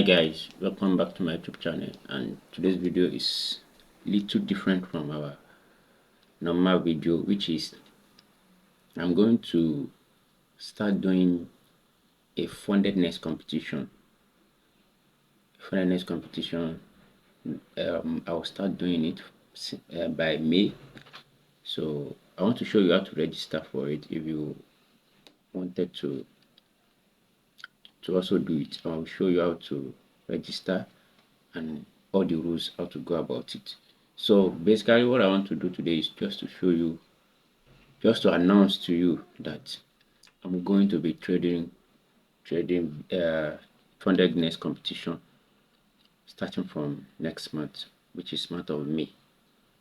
Hi guys, welcome back to my YouTube channel, and today's video is little different from our normal video, which is I'm going to start doing a FundedNext competition. FundedNext competition, I'll start doing it by May. So I want to show you how to register for it. If you wanted to also do it, I'll show you how to register and all the rules, how to go about it. So basically what I want to do today is just to show you, just to announce to you that I'm going to be trading FundedNext competition starting from next month, which is month of May.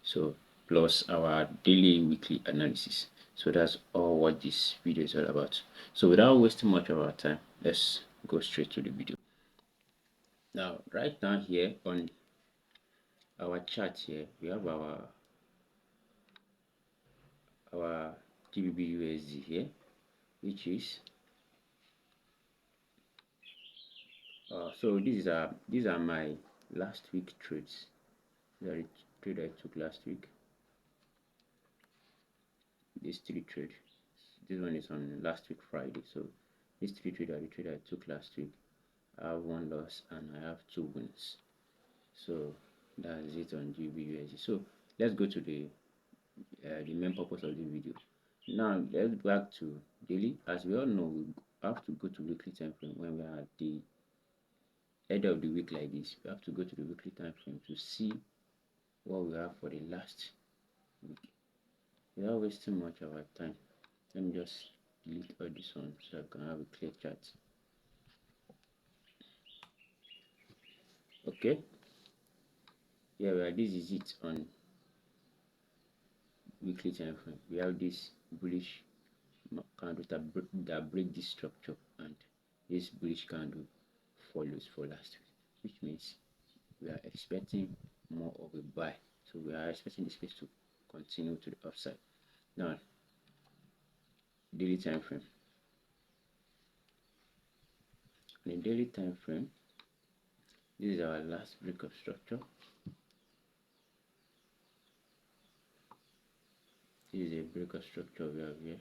So plus our daily weekly analysis. So that's all what this video is all about. So without wasting much of our time, let's go straight to the video. Now right now here on our chart here, we have our GBP USD here, which is so these are my last week trades. These are the trade I took last week. These three trades. This one is on last week Friday. So these three trades are the trade I took last week. I have one loss and I have two wins. So that's it on GBP USD. So let's go to the main purpose of the video. Now let's go back to daily. As we all know, we have to go to weekly time frame when we are at the end of the week like this. We have to go to the weekly time frame to see what we have for the last week. Without wasting much of our time, let me just delete all this one so I can have a clear chart. Okay, yeah, well, this is it on weekly time frame. We have this bullish candle that break this structure, and this bullish candle follows for last week, which means we are expecting more of a buy. So we are expecting the space to continue to the upside. Now daily time frame. On the daily time frame, this is our last break of structure. This is a break of structure we have here.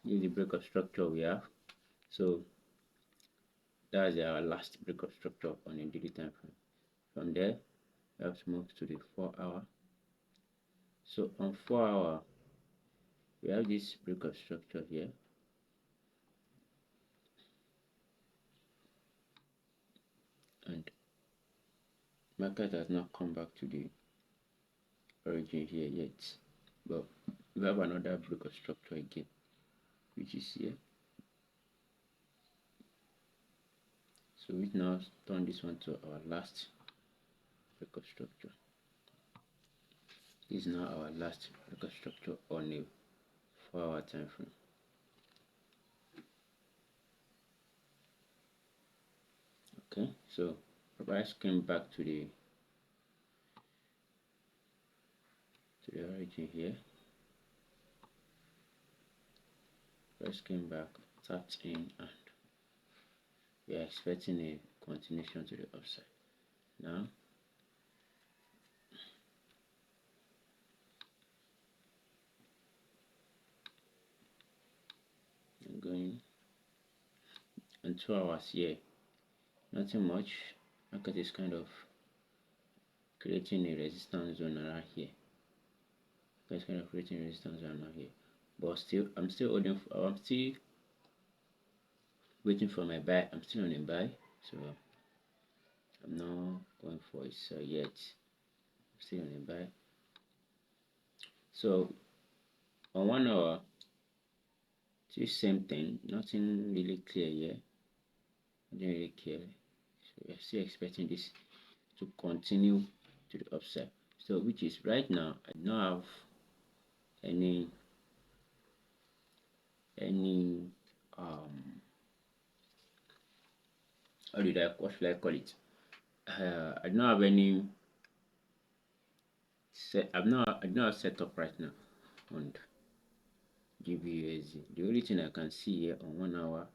This is the break of structure we have. So that's our last break of structure on a daily time frame. From there, we have to move to the 4 hour. So on 4 hour, we have this break of structure here. And market has not come back to the origin here yet, but we have another break of structure again, which is here. So we now turn this one to our last break of structure. This is now our last break of structure on a 4 hour time frame. Okay, so price came back to the origin here. Price came back, tapped in, and we are expecting a continuation to the upside. Now I'm going on 2 hours here. Nothing much. Market is kind of creating a resistance zone around here. It's kind of creating resistance zone around here. But still, I'm still holding. I'm still waiting for my buy. I'm still on a buy, so I'm not going for it yet. I'm still on a buy. So on 1 hour, still same thing. Nothing really clear here. Nothing really clear. So we're still expecting this to continue to the upside. So which is right now, I don't have any what should I call it? I don't have any I don't have setup right now GBUSD. The only thing I can see here on 1 hour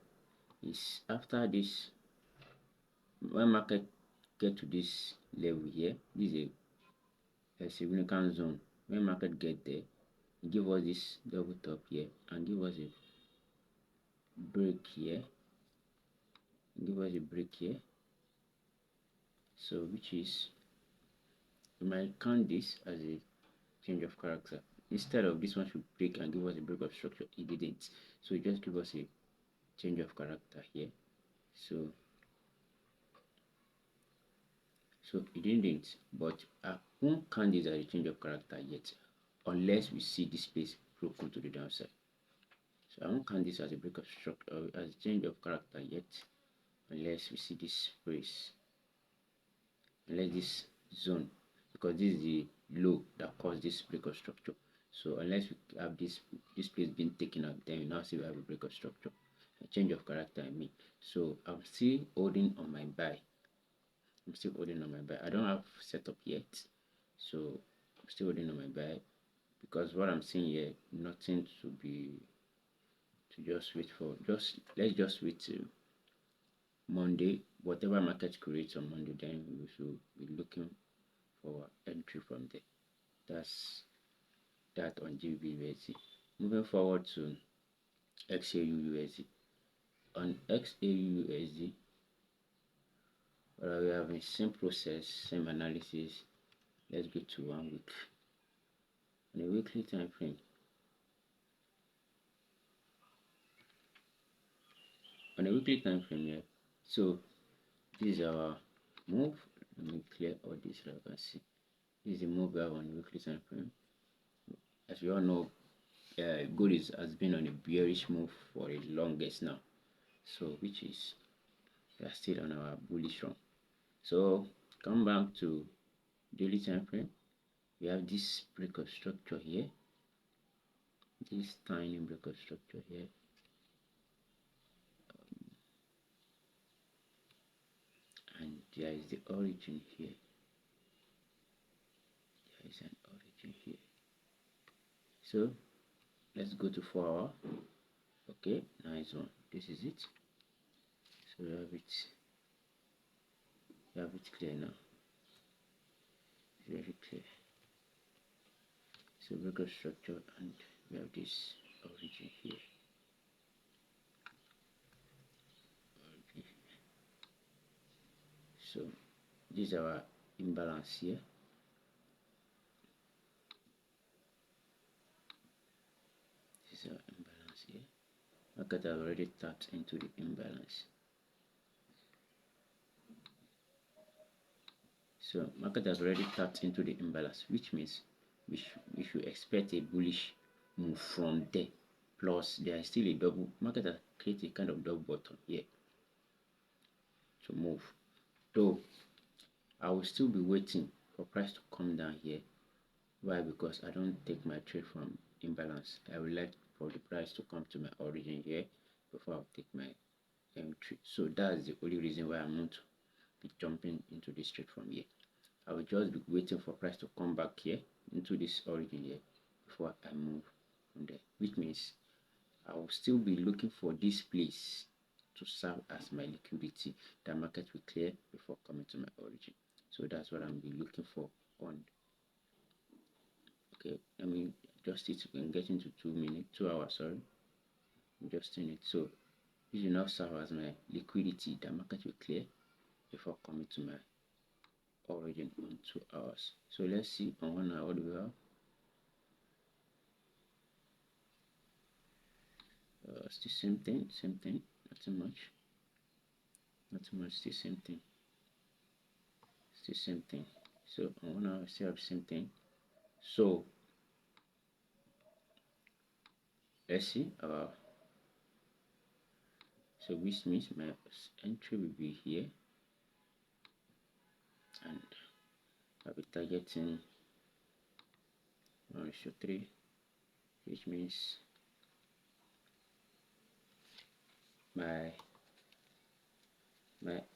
is after this, when market get to this level here, this is a significant zone. When market get there, give us this double top here and give us a break here, so which is, you might count this as a change of character. Instead of this one should break and give us a break of structure, it didn't, so it just give us a change of character here. So it didn't, but I won't count this as a change of character yet unless we see this place broken to the downside. So I won't count this as a break of structure or as a change of character yet unless we see this place, unless this zone, because this is the low that caused this break of structure. So unless we have this place being taken out, then we now see we have a break of structure, a change of character, I mean. So I'm still holding on my buy. I don't have setup yet, so I'm still holding on my buy, because what I'm seeing here, nothing to just wait for. Let's just wait till Monday. Whatever market creates on Monday, then we should be looking for entry from there. That's that on GBUSD. Moving forward to XAUUSD. On XAUUSD, we have a same process, same analysis. Let's go to 1 week. On a weekly time frame, here, so this is our move. Let me clear all this so I can see. This is the move we have on the weekly time frame. As we all know, gold has been on a bearish move for the longest now, so which is we are still on our bullish run. So come back to daily time frame. We have this break of structure here, this tiny break of structure here. And there is the origin here. There is an origin here. So let's go to 4 hour. Okay, nice one. This is it. So we have it clear now. Very clear. So break of structure, and we have this origin here. So this is our imbalance here. This is our imbalance here. Market has already tapped into the imbalance. So market has already tapped into the imbalance, which means we should expect a bullish move from there. Plus there is still a double, market has created a kind of double bottom here to move. Though I will still be waiting for price to come down here. Why? Because I don't take my trade from imbalance. I would like for the price to come to my origin here before I take my entry. So that's the only reason why I'm not be jumping into this trade from here. I will just be waiting for price to come back here into this origin here before I move from there, which means I will still be looking for this place to serve as my liquidity that market will clear before coming to my origin. So that's what I'm be looking for on. Okay, let me adjust it and get into 2 hours, sorry. I'm adjusting it. So this will now serve as my liquidity that market will clear before coming to my origin on 2 hours. So let's see on 1 hour what do we have. Still same thing, nothing much, still same thing. So on 1 hour still have same thing. So let's see so which means my entry will be here, and I'll be targeting 1:3, which means my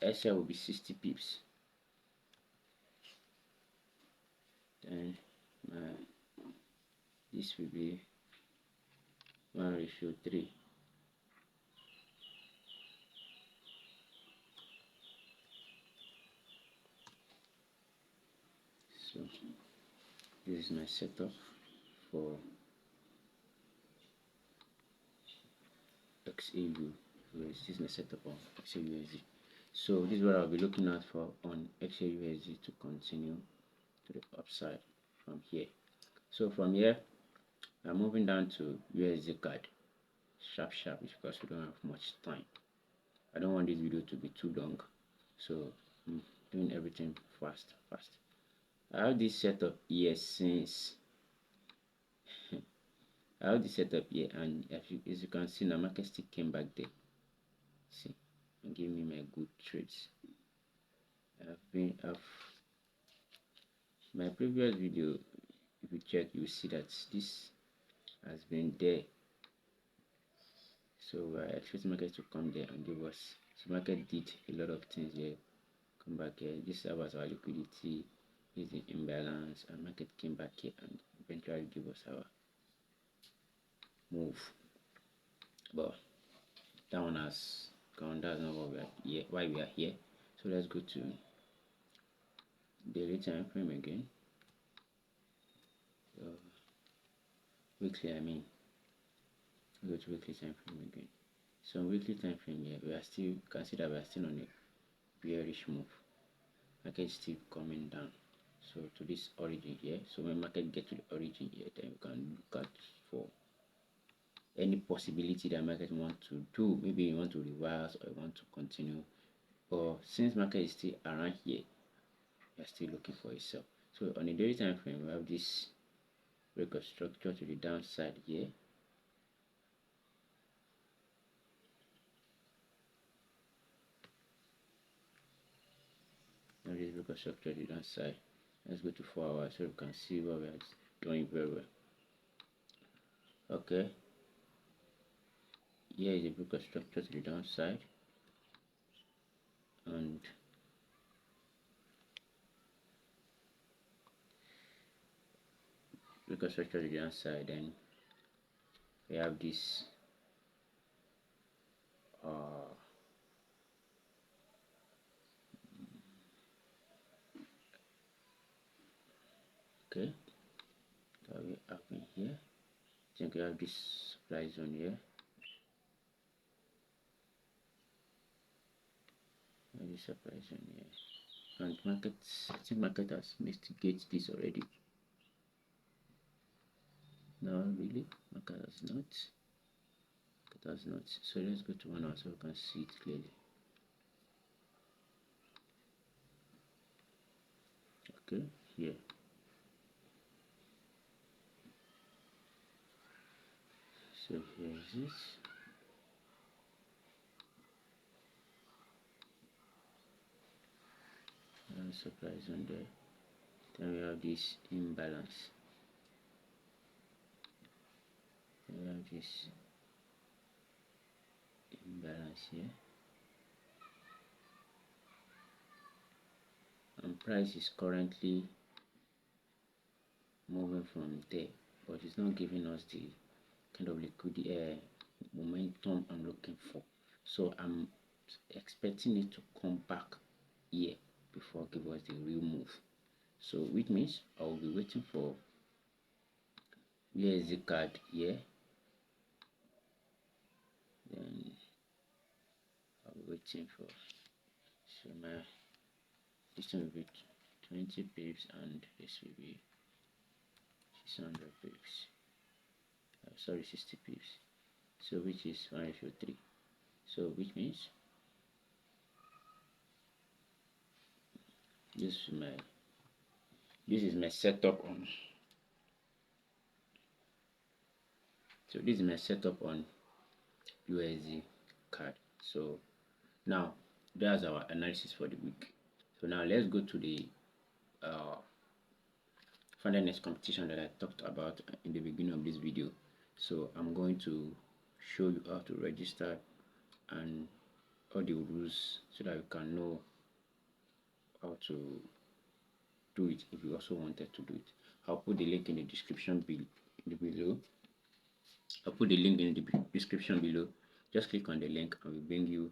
SL will be 60 pips, then this will be 1:3. So this is my setup for XAU. This is my setup on XAUSD. So this is what I'll be looking at for on XAUSD to continue to the upside from here. So from here, I'm moving down to USD card. Sharp because we don't have much time. I don't want this video to be too long, so I'm doing everything fast. I have this setup here since I have this setup here, and as you can see, the market still came back there. See, and give me my good trades. My previous video, if you check, you will see that this has been there. So I expect market to come there and give us. So market did a lot of things here. Come back here. This was our liquidity. Is the imbalance, and market came back here and eventually give us our move. But that one has gone. That's not what we are here. Why we are here. So let's go to daily time frame again. Weekly, I mean. Go to weekly time frame again. So weekly time frame here, we are still consider we are still on a bearish move. Market is still coming down. So to this origin here. So when market get to the origin here, then we can look at for any possibility that market want to do. Maybe you want to reverse or you want to continue. But since market is still around here, we are still looking for itself. So on a daily time frame, we have this record structure to the downside here. Now this record structure to the downside. Let's go to 4 hours so you can see what we are doing very well. Okay. Here is a record structure to the downside. And record structure to the downside, then we have this okay, that will happen here. I think we have this supply zone here. This supply zone here. And market, I think market has mitigated this already. No, really, market has not. Market has not. So let's go to 1 hour so we can see it clearly. Okay, here. So here is this. And supply zone there. Then we have this imbalance. Then we have this imbalance here. And price is currently moving from there, but it's not giving us the kind of liquidity momentum I'm looking for. So I'm expecting it to come back here before give us the real move. So which means I will be waiting for USD card here. Then I'll be waiting for, so my this one will be 20 pips and this will be 600 pips. Sorry, 60 pips. So which is 103. So which means this is my setup on. So this is my setup on USD card. So now that's our analysis for the week. So now let's go to the FundedNext competition that I talked about in the beginning of this video. So I'm going to show you how to register and all the rules so that you can know how to do it if you also wanted to do it. I'll put the link in the description below. I'll put the link in the description below. Just click on the link and will bring you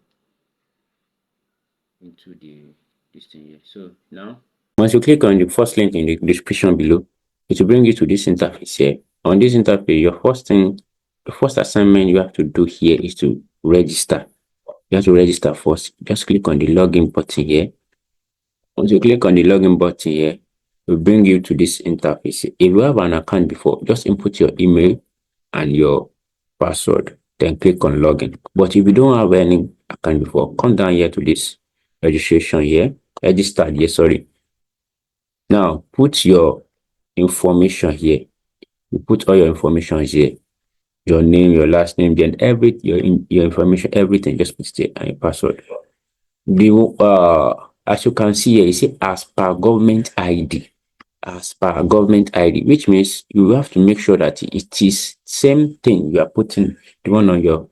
into this thing here. So now, once you click on the first link in the description below, it will bring you to this interface here. On this interface, the first assignment you have to do here is to register. You have to register first. Just click on the login button here. Once you click on the login button here, it will bring you to this interface. If you have an account before, just input your email and your password, then click on login. But if you don't have any account before, come down here to this registration here, registered here, sorry. Now put your information here. You put all your information here, your name, your last name, then your information, everything, just put it there and your password. As you can see here, it says as per government ID. As per government ID, which means you have to make sure that it is same thing you are putting, the one on your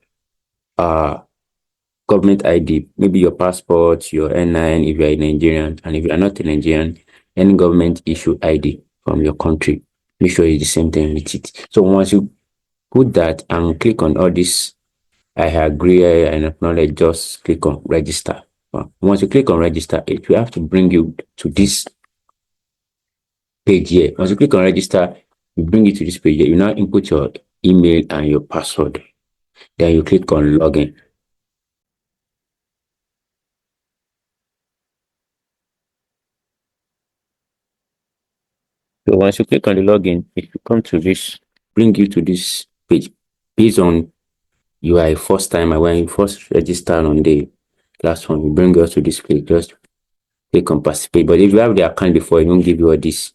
government ID, maybe your passport, your NIN if you are a Nigerian, and if you are not a Nigerian, any government issue ID from your country, make sure it's the same thing with it. So once you put that and click on all this, I agree and acknowledge, just click on register. Once you click on register, it will have to bring you to this page here. Once you click on register, you bring you to this page here. You now input your email and your password. Then you click on login. So once you click on the login, it will come to this, bring you to this page. Based on you are a first timer, when you first register on the last one, you bring us to this page. Just click on participate. But if you have the account before, it won't give you all this.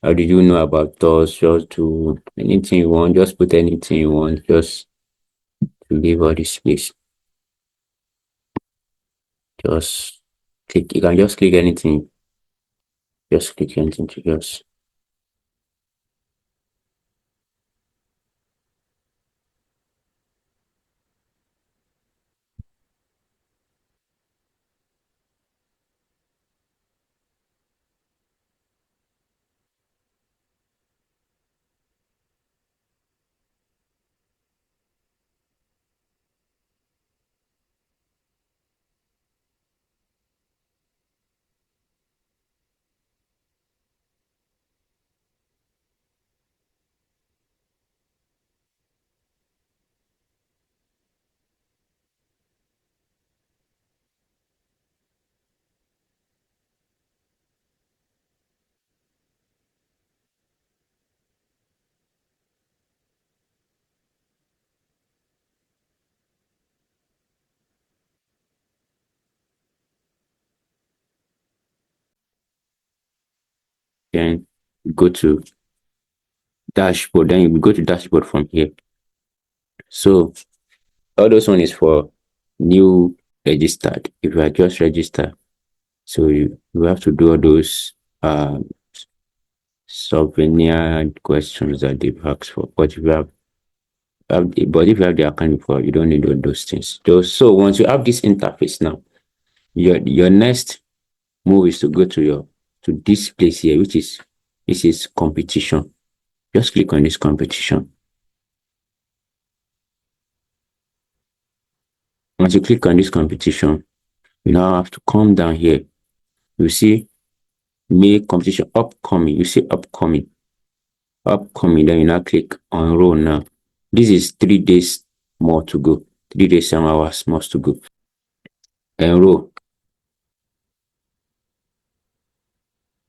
How did you know about us? Just do anything you want, just put anything you want, just to leave all this place. Just click, you can just click anything. Just click anything to just. Then go to dashboard. Then you go to dashboard from here. So all those one is for new registered. If you are just registered, so you have to do all those souvenir questions that they've asked for. But if you have the account before, you don't need all those things. So once you have this interface now, your next move is to go to this place here, which is this is competition. Just click on this competition. Once you click on this competition, you now have to come down here. You see make competition upcoming. You see upcoming. Then you now click on roll now. This is 3 days more to go. 3 days, 7 hours more to go. Enroll.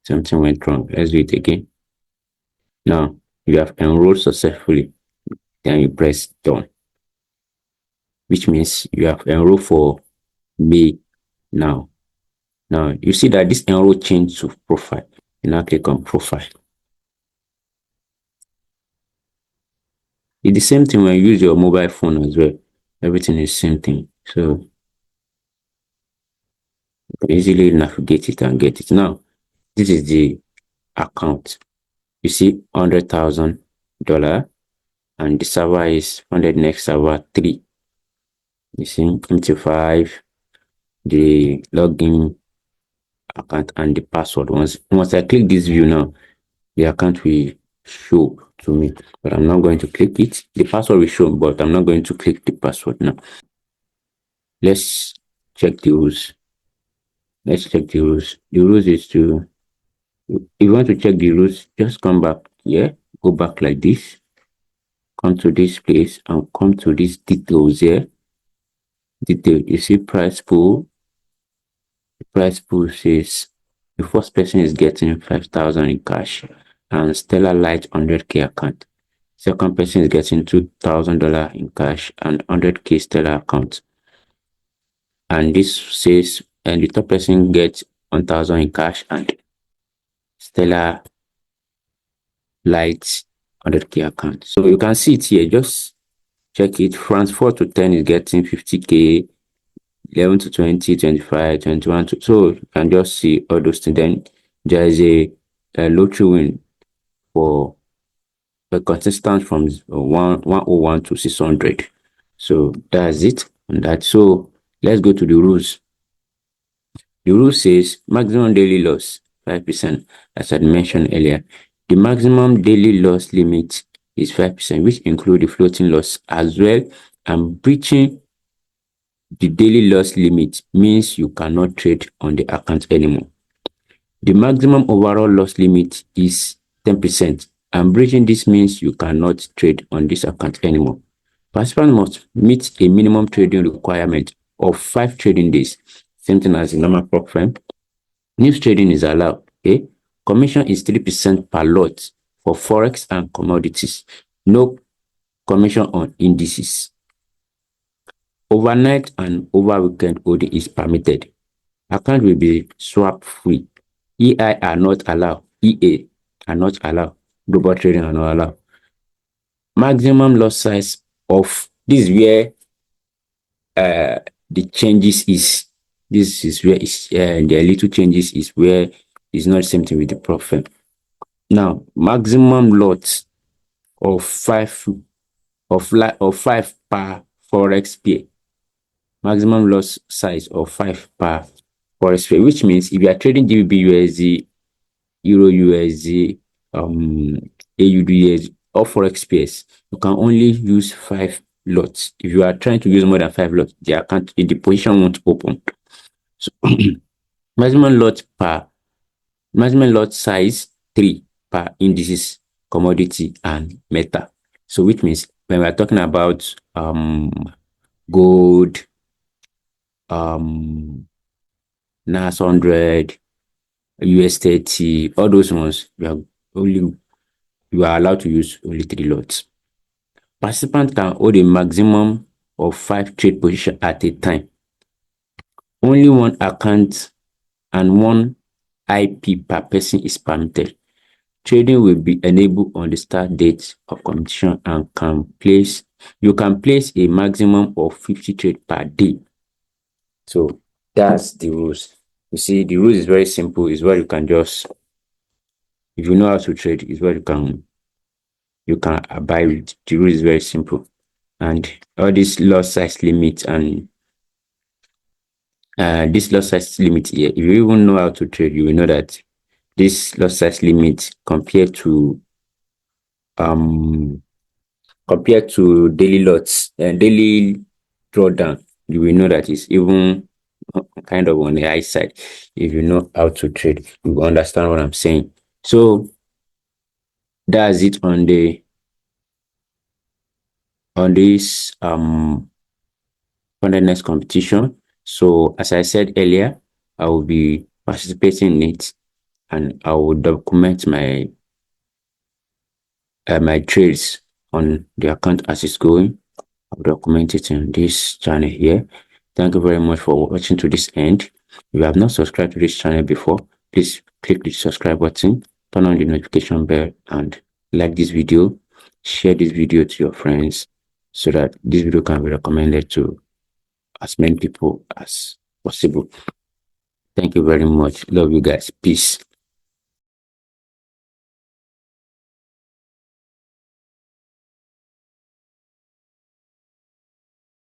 Something went wrong. Let's do it again. Now you have enrolled successfully. Then you press done, which means you have enrolled for May now. Now you see that this enroll changed to profile. You now click on profile. It's the same thing when you use your mobile phone as well. Everything is the same thing. So you can easily navigate it and get it. Now, this is the account. You see $100,000 and the server is FundedNext server 3. You see 25, the login account and the password. Once I click this view now, the account will show to me, but I'm not going to click it. The password will show, but I'm not going to click the password now. Let's check the rules. Let's check the rules. The rules is to, if you want to check the rules, just come back here, go back like this, come to this place and come to this details here. Detail, you see price pool. The price pool says the first person is getting 5,000 in cash and Stellar Light 100K account. Second person is getting $2,000 in cash and 100K Stellar account. And this says, and the third person gets 1,000 in cash and Stellar Light 100K account. So you can see it here. Just check it. France 4 to 10 is getting 50K. 11 to 20, 25, 21. So you can just see all those things. Then there is a lottery win for a consistent from 101 to 600. So that's it on that. So let's go to the rules. The rule says maximum daily loss 5%, as I mentioned earlier. The maximum daily loss limit is 5%, which includes the floating loss as well. And breaching the daily loss limit means you cannot trade on the account anymore. The maximum overall loss limit is 10%, and breaching this means you cannot trade on this account anymore. Participants must meet a minimum trading requirement of 5 trading days, same thing as the normal prop firm. News trading is allowed. Okay? Commission is 3% per lot for Forex and commodities. No commission on indices. Overnight and over weekend holding is permitted. Account will be swap free. EI are not allowed. EA are not allowed. Global trading are not allowed. Maximum lot size of, this is where the changes is. This is where the little changes is where it's not the same thing with the prop firm. Now, maximum lots of 5 per Forex pair. Maximum loss size of 5 per Forex pair, which means if you are trading GBP USD, Euro USD, AUD USD, or Forex pairs, you can only use 5 lots. If you are trying to use more than 5 lots, the account, the position won't open. So maximum lot size 3 per indices, commodity, and metal. So which means when we are talking about gold, NAS 100, US 30, all those ones, you are allowed to use only 3 lots. Participants can hold a maximum of 5 trade positions at a time. Only 1 account and 1 IP per person is permitted. Trading will be enabled on the start date of competition and you can place a maximum of 50 trades per day. So that's the rules. You see, the rules is very simple. It's where you can just, if you know how to trade, is where you can abide with. The rule is very simple. And all this lot size limit and this lot size limit here, if you even know how to trade, you will know that this lot size limit compared to daily lots and daily drawdown, you will know that it's even kind of on the high side. If you know how to trade, you will understand what I'm saying. So that's it on this FundedNext competition. So as I said earlier, I will be participating in it and I will document my trades on the account as it's going. I'll document it on this channel here. Thank you very much for watching to this end. If you have not subscribed to this channel before, please click the subscribe button, turn on the notification bell, and like this video. Share this video to your friends so that this video can be recommended to as many people as possible. Thank you very much. Love you guys. Peace.